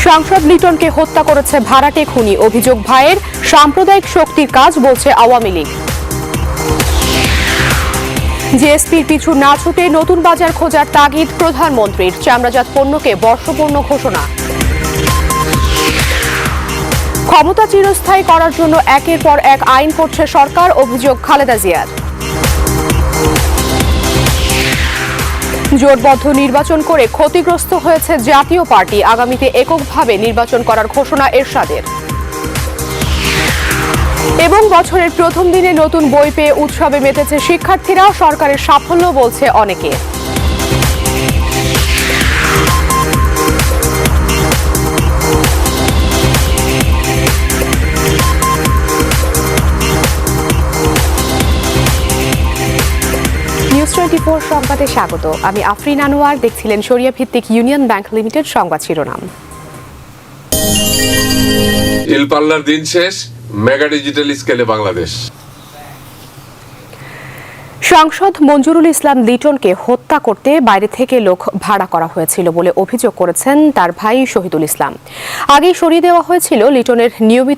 সাংসদ লিটনকে হত্যা করেছে ভাড়াটে খুনি, অভিযোগ ভাইয়ের। সাম্প্রদায়িক শক্তির কাজ বলছে আওয়ামী লীগ। জিএসপির পিছু না ছুটে নতুন বাজার খোঁজার তাগিদ প্রধানমন্ত্রীর। চামড়াজাত পণ্যকে বর্ষপণ্য ঘোষণা। ক্ষমতা চিরস্থায়ী করার জন্য একের পর এক আইন করছে সরকার, অভিযোগ খালেদা জিয়ার। জোটবদ্ধ নির্বাচন করে ক্ষতিগ্রস্ত হয়েছে জাতীয় পার্টি, আগামীতে এককভাবে নির্বাচন করার ঘোষণা এরশাদের। এবং বছরের প্রথম দিনে নতুন বই পেয়ে উৎসবে মেতেছে শিক্ষার্থীরা, সরকারের সাফল্য বলছে অনেকে। নিউজ 24 সংবাদে স্বাগত। আমি আফরিন আনোয়ার। দেখছিলেন শরিয়া ভিত্তিক ইউনিয়ন ব্যাংক লিমিটেড সংবাদ শিরোনাম। ইলপাল্লার দিন শেষ, মেগা ডিজিটাল স্কেলে বাংলাদেশ। সাংসদ মঞ্জুরুল ইসলাম লিটনকে হত্যা করতে বাইরে থেকে লোক ভাড়া করা হয়েছিল বলে অভিযোগ করেছেন তার ভাই শহীদুল ইসলাম। আগেই সরিয়ে দেওয়া হয়েছিল লিটনের নিয়মিত